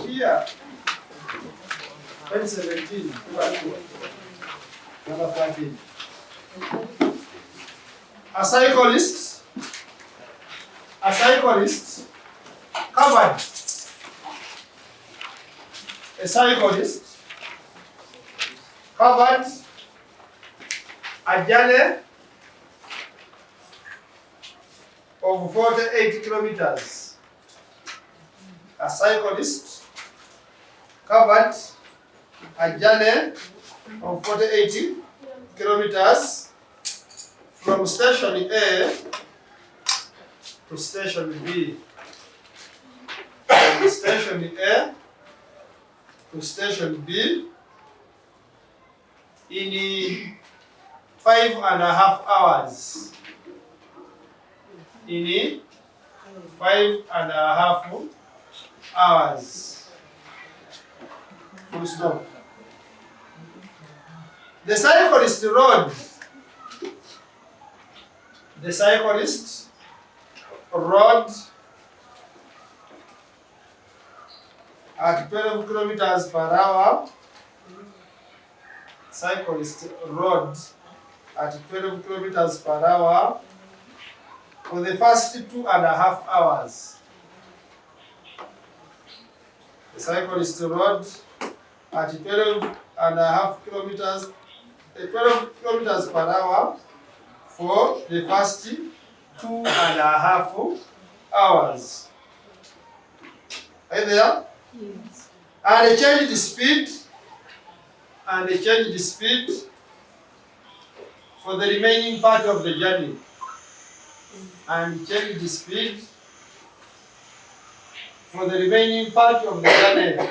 Here, 2017, number 13. A cyclist covered. A cyclist covered a journey of 48 kilometers. A cyclist covered a journey of 48 kilometers from station A to station B. From station A to station B in 5.5 hours. In 5.5 hours. Full stop. The cyclist rode at 12 kilometers per hour. Cyclist rode at 12 kilometers per hour for the first 2.5 hours. The cyclist rode at 12 kilometers per hour for the first 2.5 hours. Are you there? Yes. And they changed the speed. For the remaining part of the journey. And change the speed for the remaining part of the journey.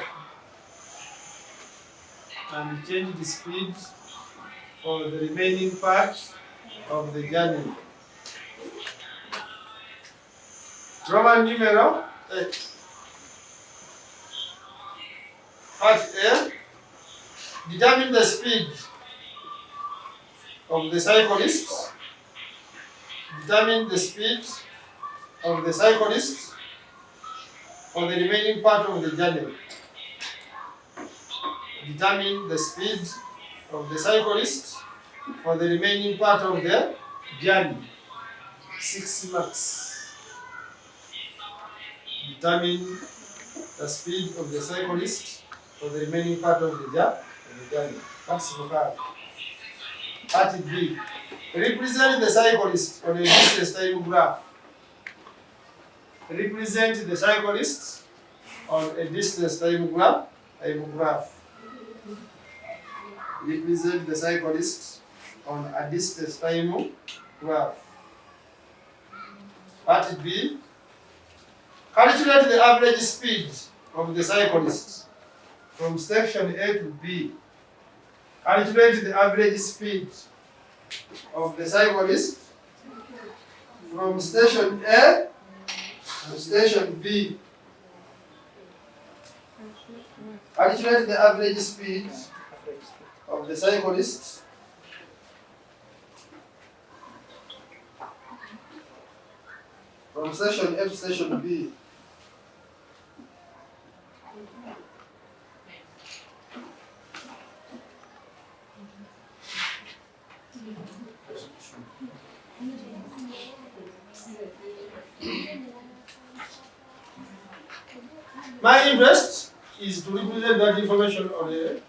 And change the speed for the remaining part of the journey. Roman numeral 8. Part A. Determine the speed of the cyclist. Determine the speed of the cyclist for the remaining part of the journey. Determine the speed of the cyclist for the remaining part of the journey. 6 marks. Determine the speed of the cyclist for the remaining part of the journey. That's the Part B. Represent the cyclist on a distance time graph. Represent the cyclist on a distance time graph. Represent the cyclist on a distance time graph. Part B. Calculate the average speed of the cyclist from station A to B. Calculate the average speed of the cyclist from station A to station B. Calculate the average speed of the cyclist from station A to station B. My interest is to represent that information on a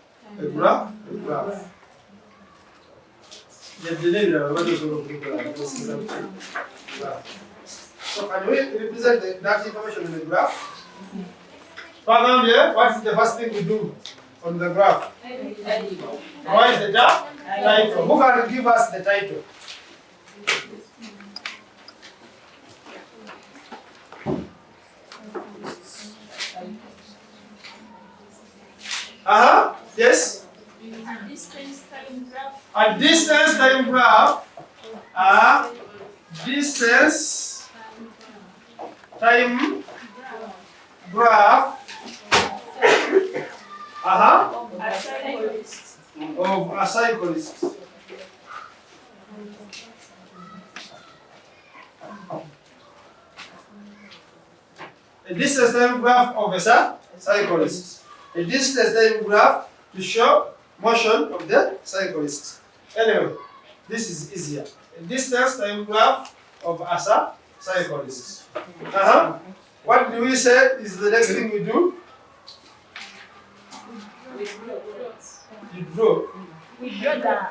graph. So can we represent that information on the graph? What is the first thing we do on the graph? What is the title? Who can give us the title? Yes? A distance time graph. A distance time graph. A distance time graph. Of a cyclist. A distance time graph of a cyclist. A distance time graph to show motion of the cyclist. Anyway, this is easier. A distance time graph of a cyclist. What do we say is the next thing we do? You draw. We draw the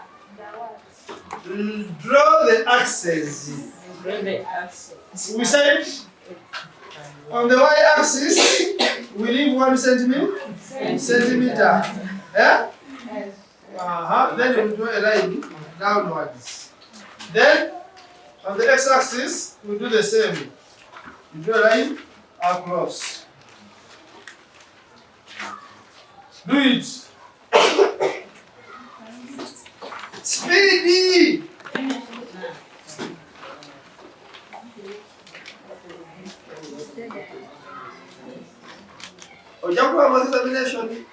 Draw the axes. We said on the y-axis we leave 1 centimeter. Yeah? Then we draw a line downwards. Then on the x-axis we do the same. We draw a line across. Do it. Speedy. Ojakuwa examination.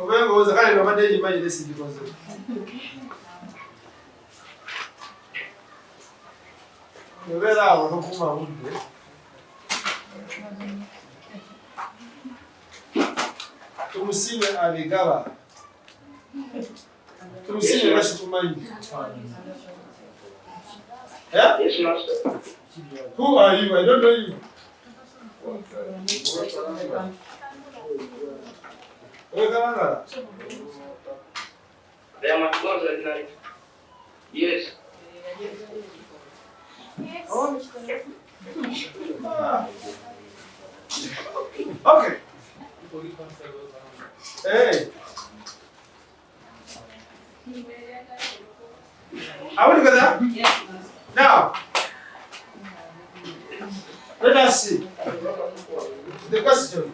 Obengo uzakale no badeji maji desi dikoze. Yobera awo nokuma munde. Tumusime abigaba. Tumusime bashitumanyi. Yeah? Yes, master. Who are you? I don't know you. Wewe They are my clothes at night. Yes. Okay. Hey. Are we together? Yes. Now, let us see the question.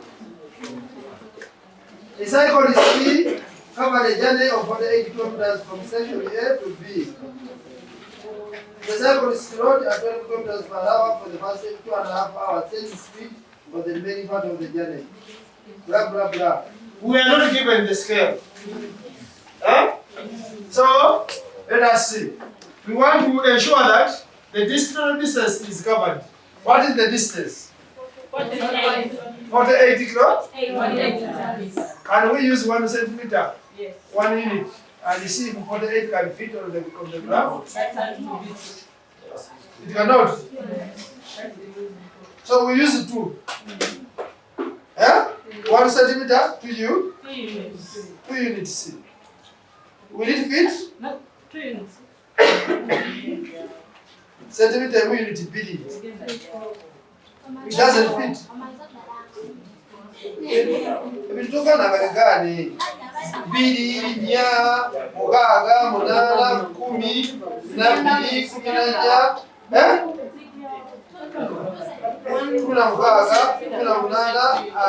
A cyclist covered a journey of 48 kilometers from station A to B. The cyclist rode at 12 kilometers per hour for the first 2.5 hours, changing speed for the remaining part of the journey. Blah blah blah. We are not given the scale. Huh? So let us see. We want to ensure that the distance is covered. What is the distance? 48 kilometers. Can we use 1 centimeter? Yes. 1 unit. And you see if 48 can fit on the graph? It cannot. So we use 2. Yeah? 1 centimeter to you? 2 units. 2 units. Will it fit? No, 2 units. Centimeter unit bili. It doesn't fit. Ebituka na Marekani 2, 4, 6, 8, 10, 12, 11, eh? 16,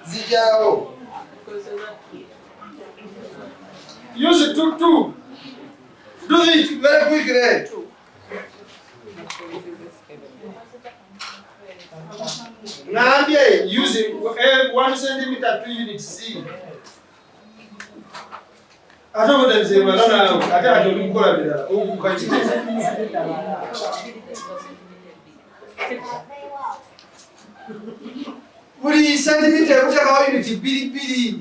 Zijao. Use it to do it very quickly. Naambia using 1 centimeter 2 units C. Ata ngoda mzee malana ata atolikola bila ukukachite. Buli centimeter kutaka unit 2.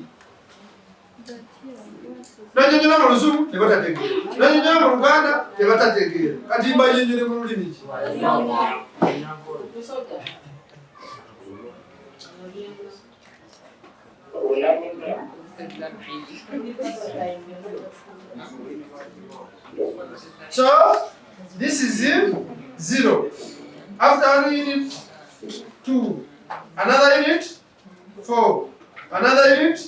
Nanyonya mu Luzungu tebatategeera. Nanyonya mu Luganda tebatategeera. Kati mbanyenyere mu lulimi ki? So this is 0. After 1 unit 2. Another unit 4. Another unit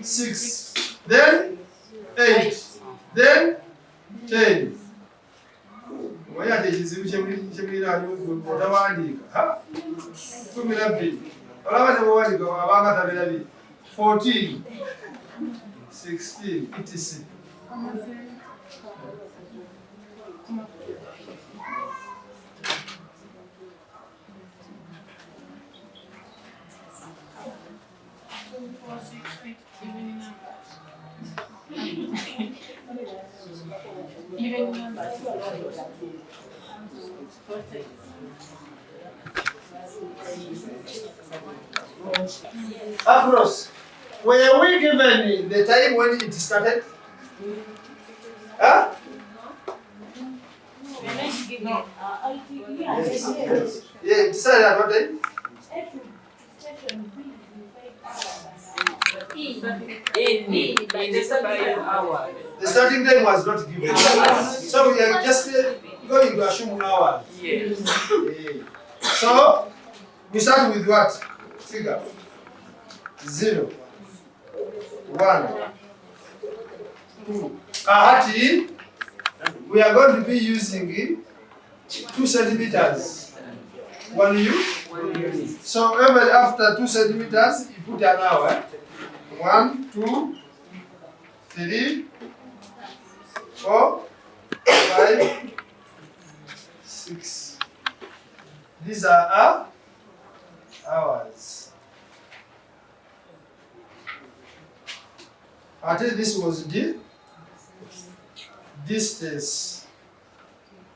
6. Then 8. Then 10. Waya tekizibu kyemulira aliwo otawandika. 12. Olaba ne bwawandika abanga tabirabire. 14, 16, etc. Across. Were we given the time when it started? Huh? Yeah, it started at what time? The starting time was not given. So we are just going to assume hours. Yes. Yeah. So we start with what? Figure. 0, 1, 2. Kahati, we are going to be using 2 centimeters. 1 U. So even after 2 centimeters, you put an hour. 1, 2, 3, 4, 5, 6. These are our hours. I think this was the distance.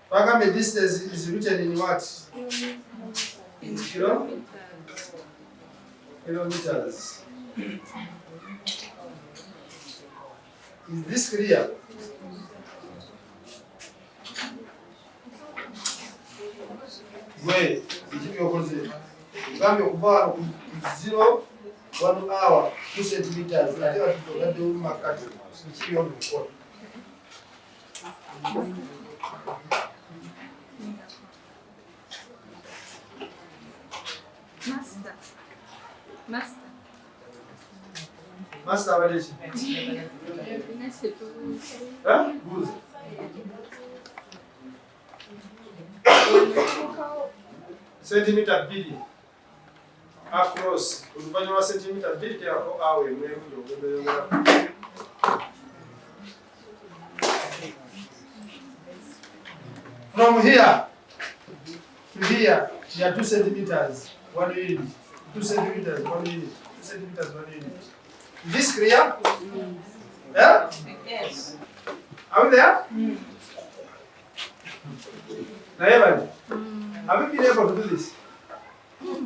Pagame distance is written in what? In kilometers. Is this clear? Wait, Gambe kuva 0, 1 hour, 2 centimeters. Master, what is it? Huh? Good. Centimeter bidi across oluvannyuma centimeter bidi teako awe emwemu. From here to here, you are 2 centimeters, 1 unit. 2 centimeters, 1 unit. 2 centimeters, 1 unit. Is this clear? Yeah? Yes. Are we there? Now, Evan, have you been able to do this?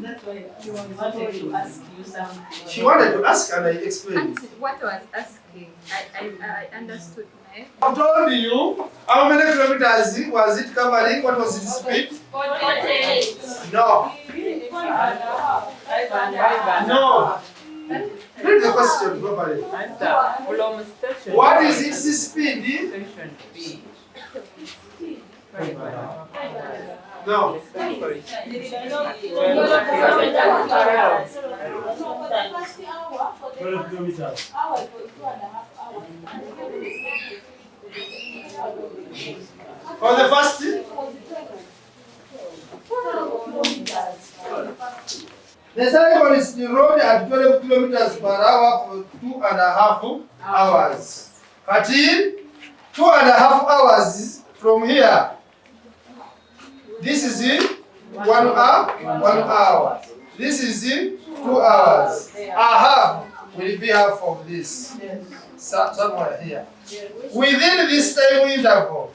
That's why she wanted to ask you something. She wanted to ask and I explained. What I was asking, I understood. I told you how many kilometers was it covering? What was its speed? 48. No. No. Read the question properly. What is its speed? No. Kilometers. For the first the cyclist rode at 12 kilometers per hour for 2.5 hours. 2.5 hours from here. This is it. 1 hour, 1 hour. This is it. 2 hours. A half will be half of this. Somewhere here. Within this time interval,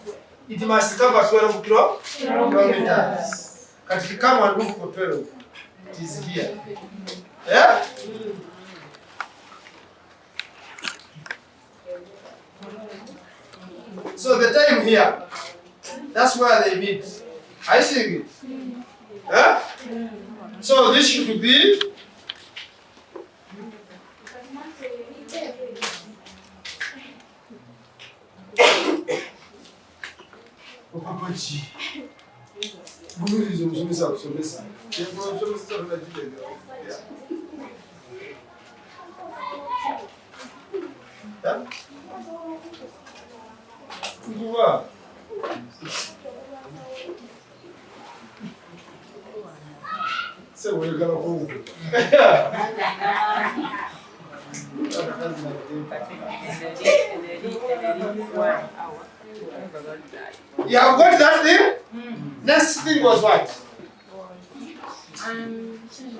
it must cover 12 kilometers. Katika kama look for 12, it is here. Yeah? So the time here, that's where they meet. I see it. Yeah? So this should be You have got that thing? Next thing was what? And change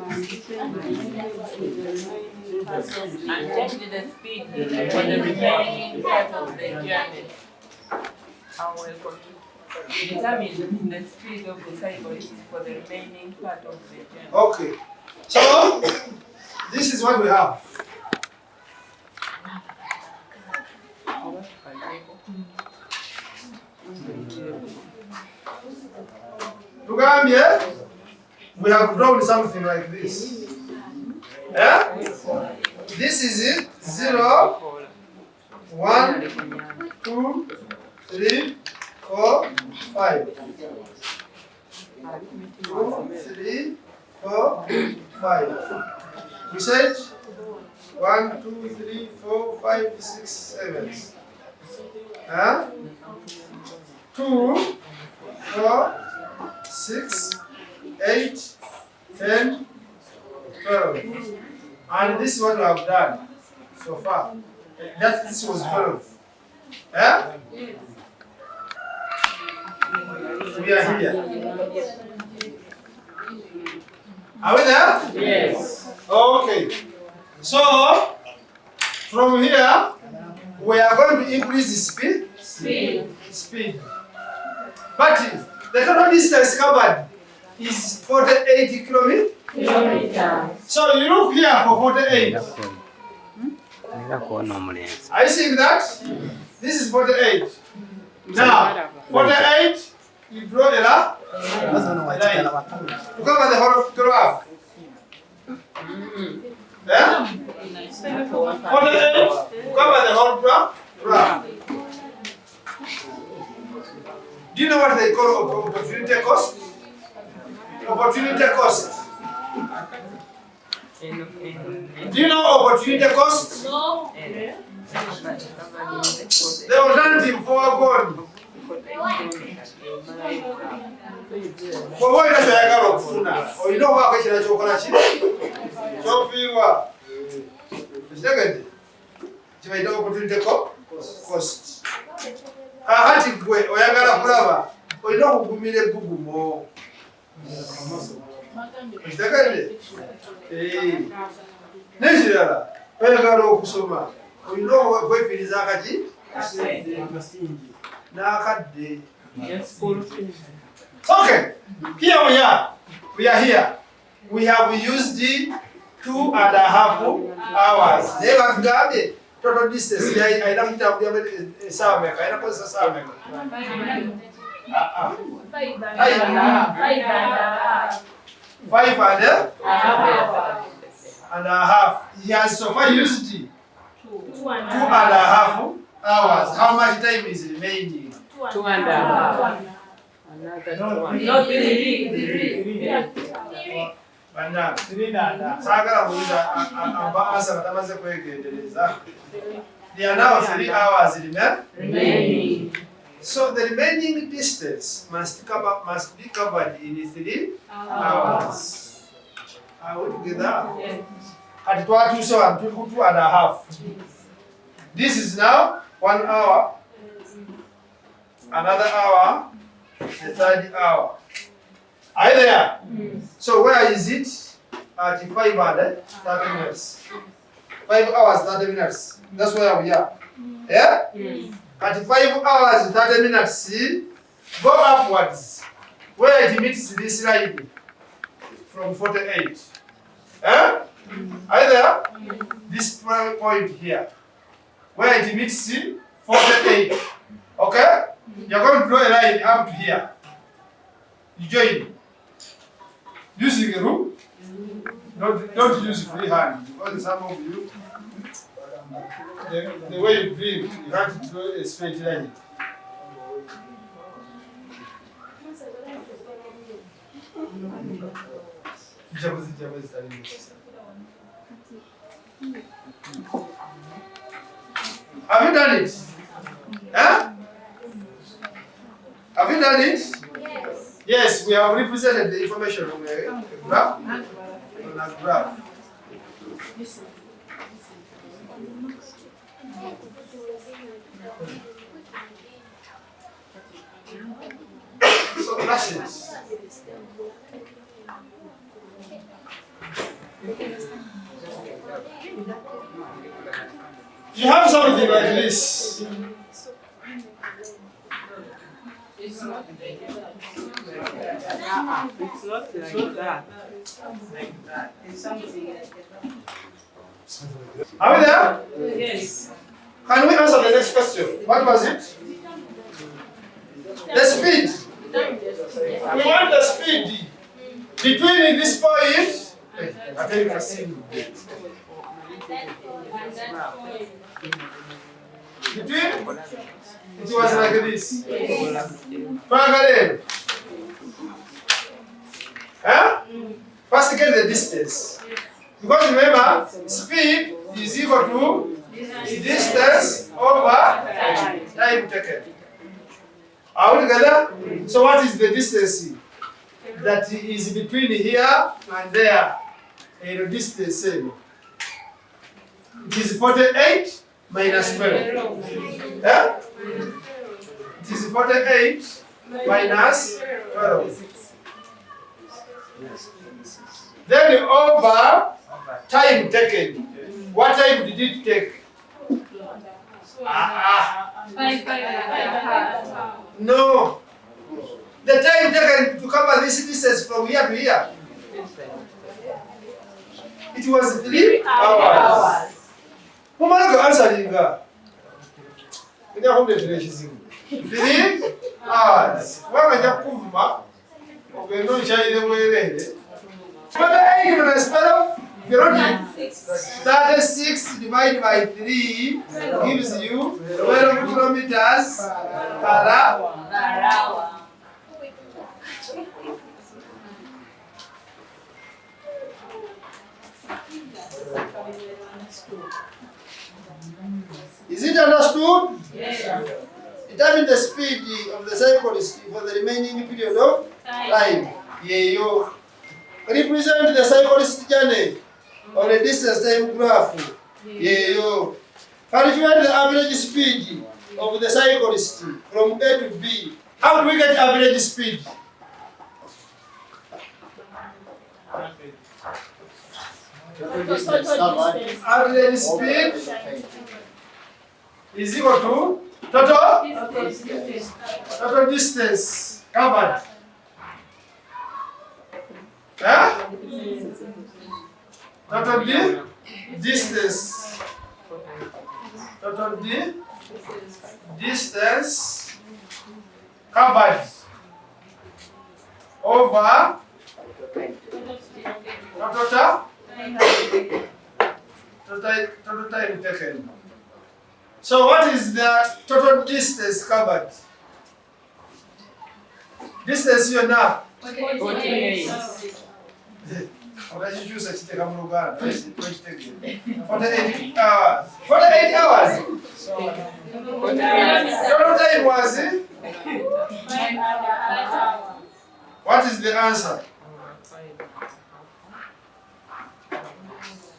the speed for the remaining part of the journey. And will determine the speed of the cyclist for the remaining part of the journey. Okay. So, this is what we have. We have drawn something like this. Yeah? This is it. 0, 1, 2, 3, 4, 5. 2, 3, 4, 5. We said 1, 2, 3, 4, 5, 6, 7. Huh? 2, 4, 6, 8, 10, 12. And this is what we have done so far. This was 12. Yeah? We are here. Are we there? Yes. Okay. So, from here, we are going to increase the speed. But the total distance covered is 48 kilometers. So you look here for 48. Are you seeing that? This is 48. Now, 48, you draw a line to cover the whole graph. Yeah? 48 cover the whole graph. Do you know what they call opportunity cost? Opportunity cost. Do you know opportunity cost? No. The alternative for a goal. For what is the okufuna? Or you know what question is chokola chi? Chofiwa. Second. Chimaita opportunity cost. Hati gwe oyagala kulaba. Oyina okugumira ebugumo. Second. Nekirala. Oyagala okusoma. Oyina okwefiriza akaki? Nakadde. Okay, here we are. We are here. We have used 2.5 hours. Never got total distance. I don't have the same. I don't know the same. 5.5. He has so far used 2.5 hours. How much time is remaining? 2.5. Another 2. No, 3. Sagala kuuliza asa batamaze kwegendereza. There are now 3 hours remaining. So the remaining distance must be covered in 3 hours. Are we together? At 2.5. This is now 1 hour, another hour, the third hour. Are you there? So where is it? At 5 hours, 30 minutes. 5 hours, 30 minutes. That's where we are. Yeah? At 5 hours, 30 minutes, go upwards. Where it meets this line from 48. Yeah? Are you there? This point here. Where it meets 48. Okay? You're going to draw a line up to here. You join. Using a rule. Don't use free hand, because some of you, the way you dream, you have to draw a straight line. Have you done it? Huh? Have you done it? Yes. Yes, we have represented the information on a graph. On a graph. So that's it. You have something like this. It's not like that. It's something like that. Are we there? Yes. Can we answer the next question? What was it? The speed. We want the speed between this point. I tell you, between it was like this. Parallel. Huh? First get the distance. Because remember, speed is equal to distance over time taken. Are we together? So what is the distance that is between here and there? The distance. It is 48 minus 12. Yeah? It is 48 minus 12. Then over time taken. What time did it take? No. The time taken to cover this distance from here to here. It was 3 hours. Who am I answering? 3 hours. Why am I okay, no, minus 12, 36 divided by 3 gives you 12 kilometers per hour. Is it understood? Yes. Determine the speed of the cyclist for the remaining period of time. Yeah, represent the cyclist journey on a distance time graph. Yeah, calculate the average speed of the cyclist from A to B. How do we get average speed? Average speed is equal to total distance covered. Huh? Total distance. Total distance covered over total time taken. So what is the total distance covered? Distance here now. 48. 48 hours. 48 hours. Total time was it? What is the answer?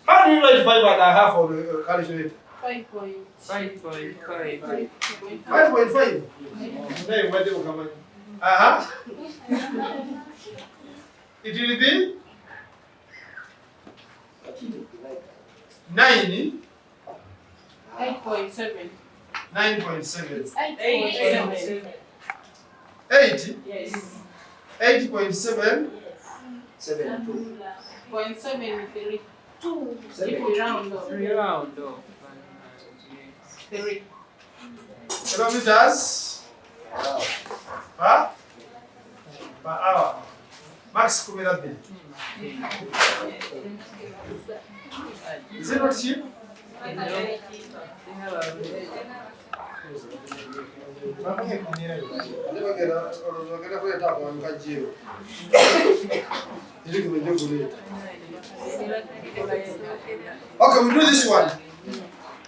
How do you write 5.5 on the calculator? 5.5. 5.5. It will be 9. 8.7. 9.7. 8.7. 8. Yes. 8.7. 0.73. 2. If we round off. 3 round off. 3. Kilometers per hour. Max 12. Is it not cheap? Okay, we do this one.